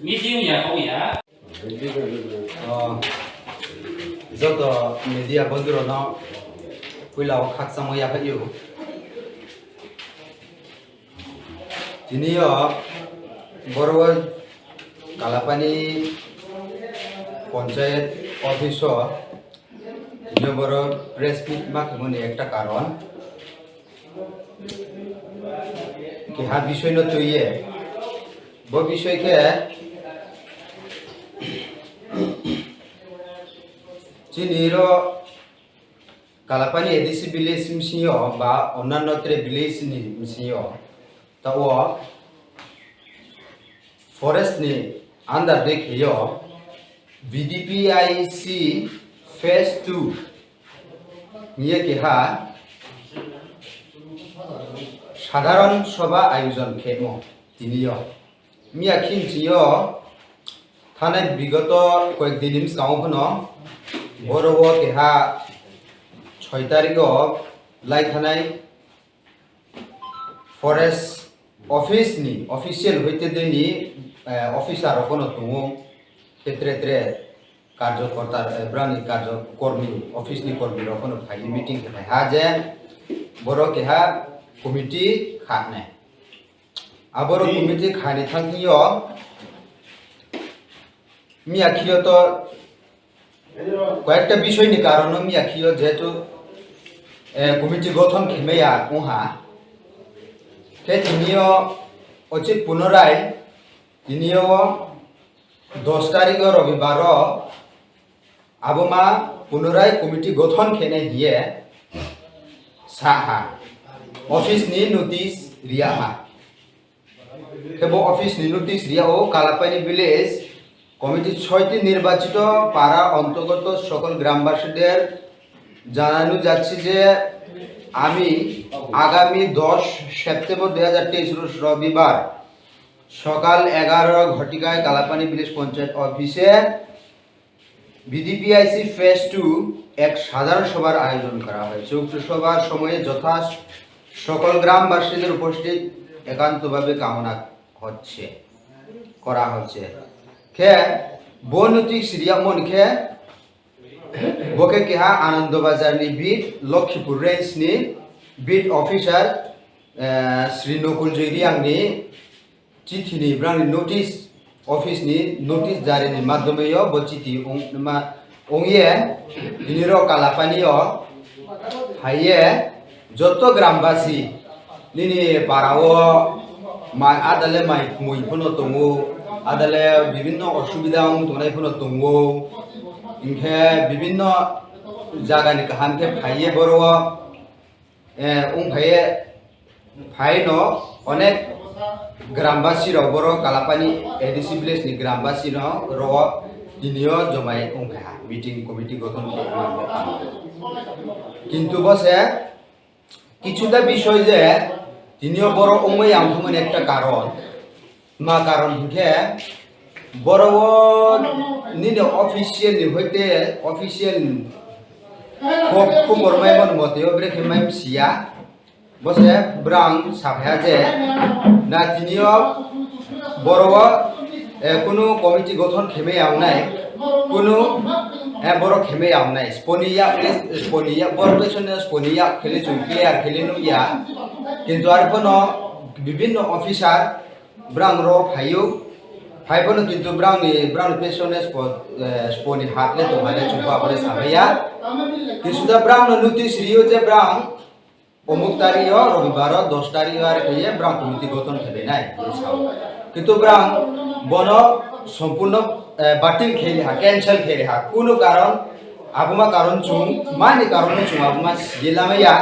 Meeting ya kau ya. Joto media bonduro no kuilau khak samaya hayu. Ini yo borwa Kalapani Panchayat Office ini boro press meet makmuni ekta karon ki ha বিষয় no tuye bo বিষয় ke Chiniro Kalapani ADC Village misiyo ba onanno tre village ni misiyo tawo forest ni under dekhiyo VDPIC phase 2 নিয়ে কেহা সাধারণ সভা আয়োজন খেমো তিনিও মিয়া খিনচিও থানে বিগত কয়েকদিন সাউখনো বড়ব কেহা 6 তারিখ লাই থানায় ফরেস্ট অফিস নি অফিসিয়াল হইতে দেনি অফিসার কোনো তুমো ক্ষেত্রে কার্যকর্তার ব্রানি কার্যকর্মী অফিস নি কর্মী কোনো ভাই মিটিং খাই হা যে বড় কেহা কমিটি খানে আবার কমিটি খানি থাকি মিয়াখিও তো কয়েকটা বিষয় নি কারণ মিয়াখিও যেহেতু কমিটি গঠন খেমেয়া উহা কে তিনিও অচি পুনরায় তিনিও 10 তারিখ রবিবার আবমা পুনরায় কমিটি গঠন খেনে হিয়ে সাহা অফিস নি নোটিস রিয়াহা কেবল অফিস নি নোটিস রিয়াও কালাপানি ভিলেজ কমিটি 6টি নির্বাচিত পাড়া অন্তর্গত সকল গ্রামবাসীদের জানানো যাচ্ছে যে আমি আগামী 10 সেপ্টেম্বর 2023 রবিবার সকাল 11 ঘটিকায় কালাপানি ভিলেজ পঞ্চায়েত অফিসে VDPIC ফেজ 2 এক সাধারণ সভার আয়োজন করা হয়েছে উক্ত সভার সময়ে যথা সকল গ্রামবাসীদের উপস্থিত একান্তভাবে কামনা করা হচ্ছে খে বনতিক সিরিয়া মন খে বকে কেহা আনন্দবাজার নি বিট লক্ষ্মীপুর রেঞ্জ নি বিট অফিসার শ্রী নকুল জয়রিয়াং নি চিঠি নি ব্রানি নোটিস অফিস নি নোটিস জারি নি মাধ্যমে বো চিঠি ওংয়ে দিনিরো কালাপানিও হাইয়ে যত গ্রামবাসী নিনি পাড়াও মাই আদালে মাই মুই ফোনো তঙ্গো আদালে বিভিন্ন অসুবিধা তোনাই ফোনো তঙ্গো ইনখে বিভিন্ন জায়গানি কাহানকে ফাইয়ে বড় ফাইয়ে ফাইনো অনেক গ্রামবাসী বড় কালাপানি ADC ভিলেজ নি গ্রামবাসী র দিনিও জমাই উংখা মিটিং কমিটি গঠন কিন্তু বসে কিছুটা বিষয় যে তিনিও বড় উমই আমথমন একটা কারণ মা কারণ হিংখে বড় নিনে অফিসিয়াল নি হইতে অফিসিয়াল খুব বড়মাইমন মতেও ব্রেকে মাইম সিয়া বসে ব্রাং সাফায়া যে না তিনিও বড় কোনো কমিটি গঠন খেমে আউনাই কোনো বড় খেমে আউনাই স্পনিয়া বড় পেছনে স্পনিয়া খেলে প্লেয়ার খেলে নুইয়া কিন্তু আর কোনো বিভিন্ন অফিসার ব্রাং র ফাইও ফাইবনো কিন্তু ব্রাং পেছনে স্পনি হাতলে তোমালে চুপা বলে সাভাইয়া কিছুটা ব্রাং নোটিস রিও যে ব্রাং অমুক তারিখ রবিবার 10 তারিখ আর খেয়ে ব্রাং কমিটি গঠন খেলে নাই কিন্তু ব্রাং বন সম্পূর্ণ বাতিল খেলে ক্যান্সেল খেলে কোনো কারণ আবুমা কারণ চুং মানি কারণ চুং আবুমা গেলামাইয়া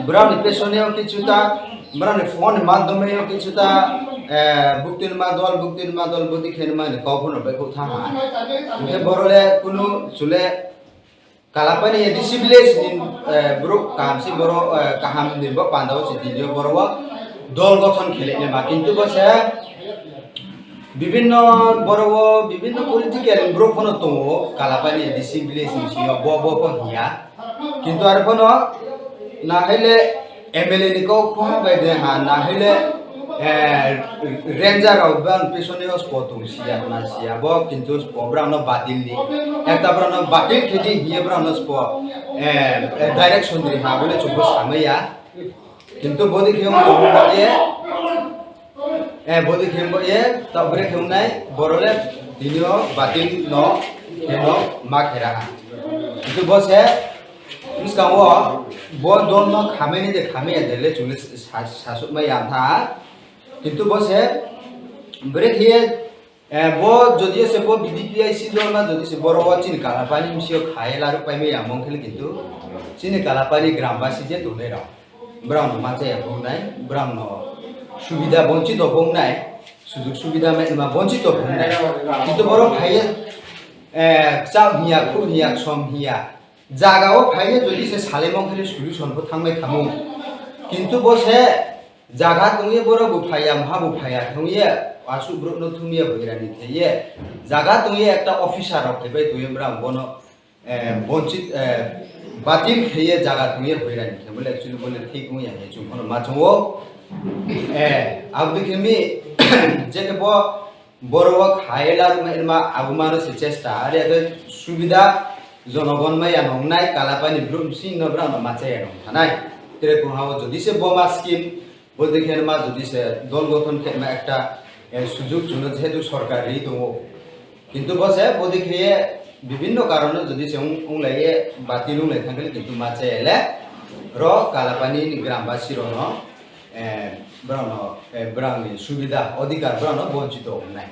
ব্রাউনি পেছনেও কিছুটা ব্রাউনি ফোন মাধ্যমেও কিছুটা বুক্তির মাদল বদি খেন মানে কখনো বেকো থামা বড়লে কোনো চলে কালাপানি ADC ভিলেজ গ্রুপ কামসি বড় কাহাম নির্ব পান্দাও সিদিও বড় দল গঠন খেলে নেমা কিন্তু বসে বিভিন্ন বড় বিভিন্ন পলিটিক্যাল গ্রুপ কোনো তো কালাপানি ADC ভিলেজ নিছিও ব হিয়া কিন্তু আর কোনো না হইলে MLA নিকো খোয়া বাইদে হা না হইলে ranger of ban pisonio spotung sia nasia bo kintu spobrano batilni ekta brano batil khedi hiye brano spo direction dri ha bole chubo samaya kintu bodi khem ko ye bodi khem ko ye tabre khem nai borole dinio batil no keno makhera kintu bose muskawo bo don no khameni de khame dele chule sasut ma yam tha কিন্তু বসে break হিয়ে বো যদি সে বো বিডিপিআই সিলো না যদি সে বড় চিনি কালাপানি মিশিও খায়লার পাইমে আমং খেলে কিন্তু চিনি কালাপানি গ্রামবাসী যে তোলে রাও ব্রাউন মাঝে বংনাই ব্রাউন সুবিধা বঞ্চিত বংনাই সুযোগ সুবিধা মা বঞ্চিত বংনাই কিন্তু বড় খাইয়ে চাও হিয়া খু হিয়া সম হিয়া জাগাও খাইয়ে যদি সে সালেমং খেলে সলিউশনবো থাংবাই খামু কিন্তু বসে jaga tungye boro bufaya mha bufaya tungye asu brokno thumye boirani theye jaga tungye ekta officer rok thebe tuye bram bono bonchit batil kheye jaga tungye boirani the bole actually bole thik mu ya chu bono macho abdu khemi jeke bo boro khaelar ma abumano se chesta are subida জনগণ মাইয়া নংনাই Kalapani Bloom Singh নব্রাম মাছে নং থানাই tere kuhawo jodi se boma scheme বলতে খেয়ে মা যদি সে দল গঠন একটা সুযোগ জন্য যেহেতু সরকারি তো কিন্তু বসে বদি খেয়ে বিভিন্ন কারণে যদি সে উংলাইয়ে বাতিল উংলাই থাকলে কিন্তু মাছে এলে র কালাপানি গ্রামবাসী রন ব্রাউন ব্রাউনি সুবিধা অধিকার ব্রাউন বঞ্চিত নাই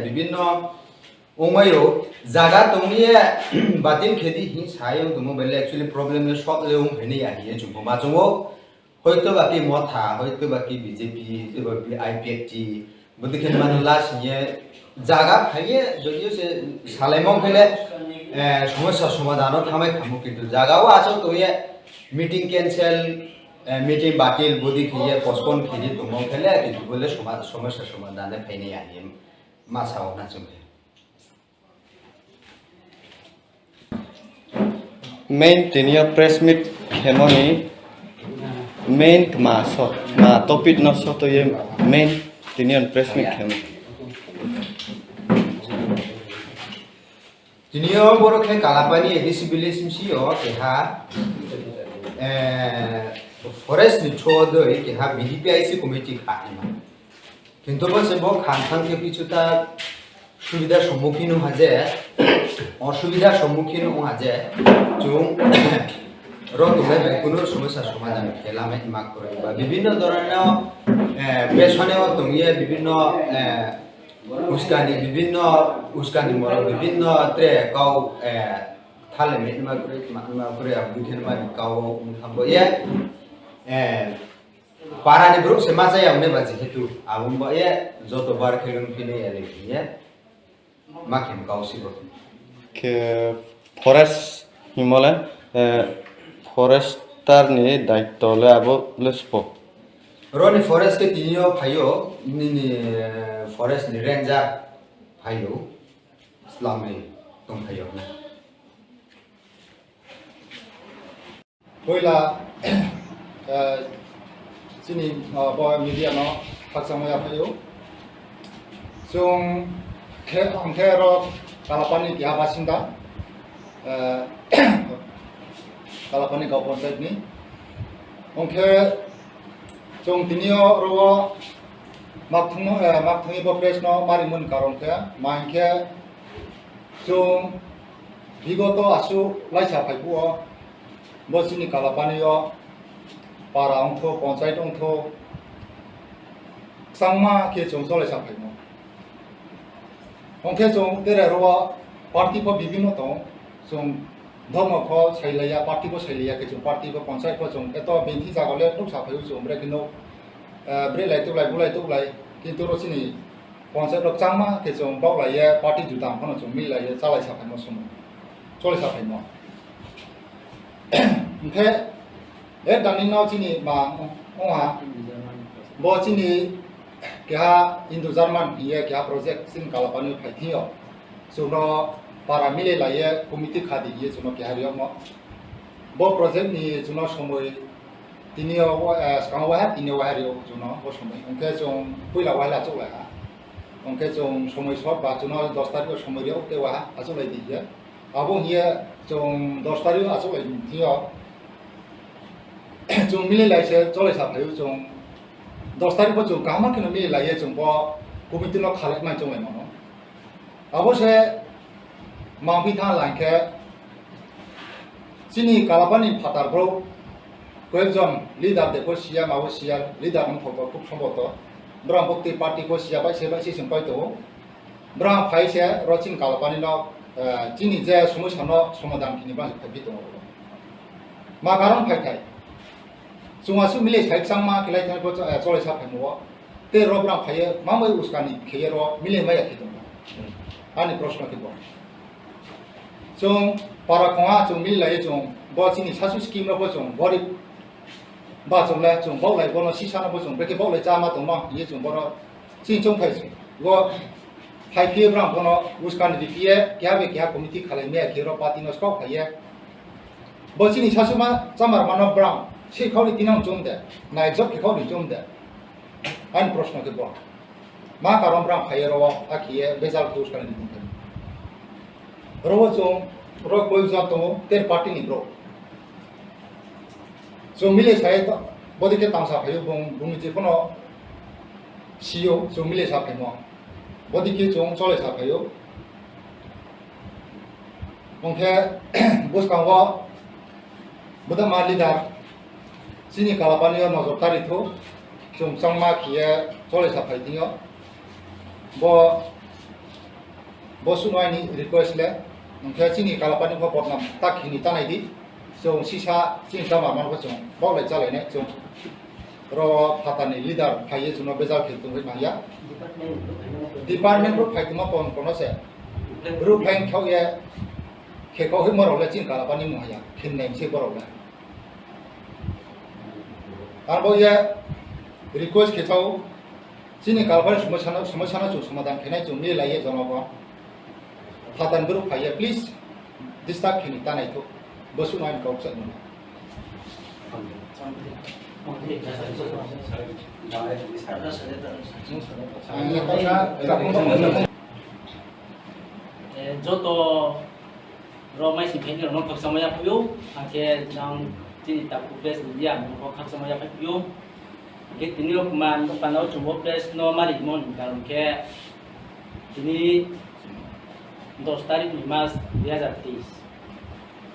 বিভিন্ন ওমায়ও জায়গা তংনিয়ে বাতিল খেদি হি সায়ং তুমো বেলে एक्चुअली प्रॉब्लम ने सब लेउं हेनि आहिए जुमो माजंगो হয়তো বাকি মথা হয়তো বাকি বিজেপি এবা আইপিএফটি বদিকে মানে লাস নিয়ে জায়গা খাইয়ে যদিও সে সালাইমং ফেলে সমস্যা সমাধান থামাই খামু কিন্তু জায়গাও আছে তো meeting cancel meeting batil bodi khiye postpone khiji tumong khele kintu bole সমস্যা সমাধানে ফাইনি আনিম মাসাও না চুমে main tenio press meet khemoni main ma so ma topic no so to ye main tenio press meet khemo tinio boro khe Kalapani ADC Village msio keha forest ni chodo ke ha BDPIC committee khaima কিন্তু বসে বো খানখান কে পিছুতা সুবিধার সম্মুখীন হাজে অসুবিধার সম্মুখীন হাজে চুং রতুলে কোনো সমস্যা সমাধান খেলামে মাক করে বা বিভিন্ন ধরনের পেছনেও তুমিয়ে বিভিন্ন উস্কানি মর বিভিন্ন ত্রে কাউ থালে মেটমা করে বুঝেন মারি কাউ খাবো ইয়ে parani bro se masa ya ne baje hetu abum ba ye joto bar khelun kine ya lekhiye makim kausi bo ke forest himala forester ni daitto le abo lespo roni forest ke tinio phayo ni forest ni ranger phayo islami tum phayo na koila sini boy media no paksamaya payo sung angkero Kalapani kia basinda Kalapani kau konsep ni angke sung tinio ro makthungi bo press no marimun karong ke maingke sung bigoto asu laisa paipuo bosini Kalapani yo para ongtho panchayat ongtho sangma ke chongchole saphaimo ongke chong tere ro party po bibino to chong dhomo pho chailaya party po chailaya ke chong party po panchayat po chong eto binthi jagole tuk saphayo chong bre kino bre lai tu lai kintu ro sini panchayat ro changma ke chong bau lai ya party judam phono chong mi lai ya chalai saphaimo som chole saphaimo ongke dani nau chini ma oha bo chini keha Indo Jerman iya keha project sin Kalapani phaithio suno para mile laye committee khadi ye suno keha riyo mo bo project ni suno somoi tinio skangwa tinio wa riyo suno bo somoi onke jong puila wa la chok la onke jong somoi short ba suno 10 tarik somoi riyo te wa achok lai di ye abo hiya jong 10 tarik achok lai thio jong mile lai se chole sa phayu jong 10 tarik po jong kama kino mile lai ye jong bo committee no khalek man jong mo abo se mangpi tha langke sini Kalapani phatar bro koekjon leader de ko sia mawo sia leader on thoko খুব সম্ভবত ব্রাহ্ম ভক্তি party ko sia bai se singpai to Brahmo phai se rochin Kalapani no chini je সমস্যা no সমাধান kini ba phabi to ma karon phai thai sunga su mile thai changma khilai thai ko chole sa phamo te ro Brahmo phai ma mai uskani kheye ro mile ma ya khito ani proshno ki bo 좀 para khonga 좀 밀라에 좀 버진이 사수 스킴로 보좀 버리 바좀래 좀 먹来보는 시사나 보좀 그렇게 먹来자마 동마 이게 좀 버러 진정 파이지 이거 파이피브랑 보는 우스칸 디피에 개합에 개합 코미티 칼레미에 개로 파티노 스코 파이에 버진이 사수만 자마르마노 브랑 시카우리 디낭 좀데 나이적 기카우리 좀데 아니 프로스노 그 뭐. 마 가론 브랑 파이에로 아키에 베잘 우스칸 디피 bro jong bro koi jab to ter party ni bro so mile sai to bodi ke tamsa phayo bung je kono CEO so mile sa phemo bodi ke jong chole sa phayo bung ke bos kang wa boda ma leader sini Kalapani no zo tari tho jong changma khie chole sa phai dingo bo bosunai ni request le mungkin sini Kalapani ko pornam tak ini tanai di so sisa sini sama man ko jong bawa le jale ne jong ro patani leader phai ye juno bezal khil tung ma ya department ro phai tuma pon kono se ru phai khau ye khe ko he moro le sini Kalapani mo ya khin nem se boro le arbo ye request ke chau sini Kalapani समस्या ना जो समाधान खेनाय जो मिले लाये जनो को फातन ग्रुप फाये प्लीज दिस्ता खेनि तानाय तो बसु नाइन कौक सन जो तो रोमाई सिंहेंगे रोनो खक समय पुयो आके जांग जिनि ताकु प्लेस दिया नो खक समय पुयो ke tini man panau chumbo press no mari mon karon ke tini 2 tarik mas 2030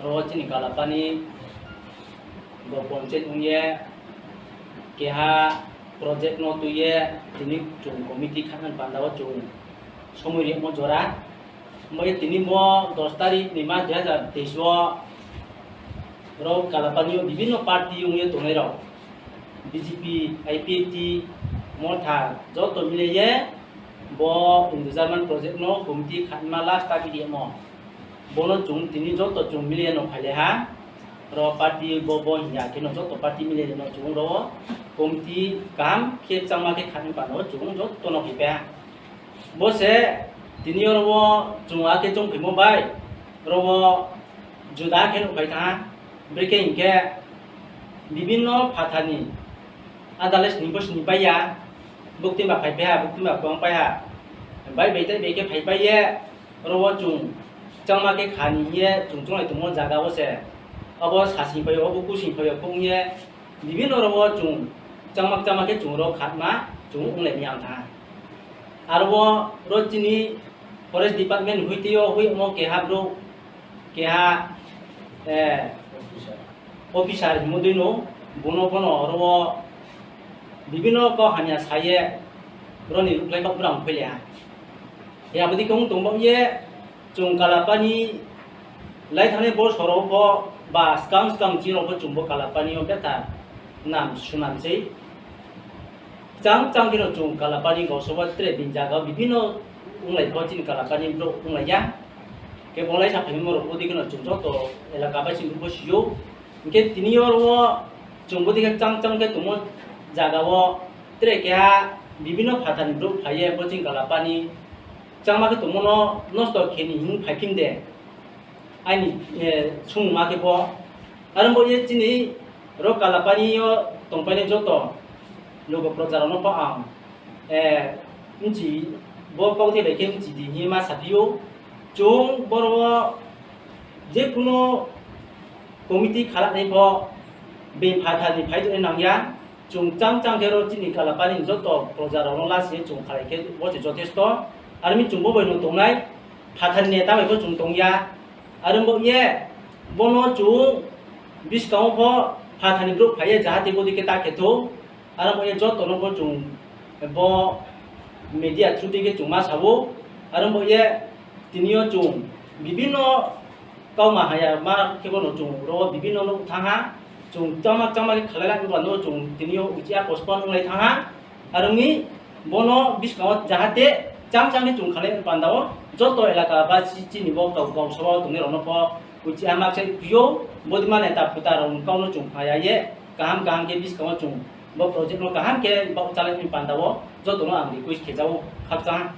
ro chini Kalapani go ponchet unye ke ha project no tuye tini chung committee khanan pandao chung somuri mo jora moi tini mo 10 tarik mas 2023 ro Kalapani bibino party unye tongai ro BJP, IPT, Motha, joto mileye, bo Indo Jerman project no committee khatma last taki dia mo. Bono chung tini joto chung mileye no khwlaikha, ro party bo hiya kino joto party mileye no chung ro committee kam khe changma ke khatni pa no chung joto no hipe. Bo se tini ro chung ake chung phimo bai, ro juda ke no khaitha, breke inke bibino phathani adales nibos nibaya bukti ma phaipa bukti ma kwang pa bai bai tai beke phaipa ye ro chung changma ke khani ye chung chung lai tumon jaga wo se abo sasi pa yo buku si pa yo kong ye bibino ro chung changma ke chung ro khatma chung ung le nyam tha arbo ro chini forest department huitio hui mo ke ha bro ke ha officer modino bono ro bibino ko hanya saye roni ruklai ko brang philya ya budi kong tong ye chung Kalapani lai thane bo soro ko ba skang jino ko chumbo Kalapani o beta nam sunan sei chang kino chung Kalapani ko soba tre din jaga bibino unglai ko chin Kalapani bro unglai ya ke bolai sa phimo ro budi kino chung to elaka ba sing bo siyo ke tinior wo chung budi ke chang ke tumo jaga wo tre kya বিভিন্ন 파탄 그룹 파이에 버진 갈라파니 장마게 동모노 노스도 괜히 인 파김데 아니 충마게 보 아는 뭐 예진이 로 갈라파니요 동파니 저도 로고 프로자라노 파암 인지 뭐 거기에 백hem 지디 히마 사비오 종 버로 제쿠노 코미티 칼라네 보 베파타니 파이도 나냐 종 짱짱게로 지니 갈라파니 저도 프로자라노 라시 종 칼라케 뭐지 저테스토 아르미 종 뭐보이노 동나이 파탄네 따메 종 동야 아름 뭐예 보노 종 비스카오 보 파탄이 그룹 파이에 자하티 보디케 따케토 아름 뭐예 저도노 보종 media trudige cuma sabu aram boye tinio chung bibino kau mahaya ma kebono chung ro bibino no thanga chung chama ke khalala ko no chung tinio ucia postpone ngai thanga arungi bono biskaw jahate cham chung khale pandao joto elaka ba chi ni bo kau sawa tungi rono po ucia ma che pio bodima neta putaron kau no chung haya ye kaham ke biskaw chung bo project no kaham ke bo chale ni pandao joto no ang request ke jaw khapcha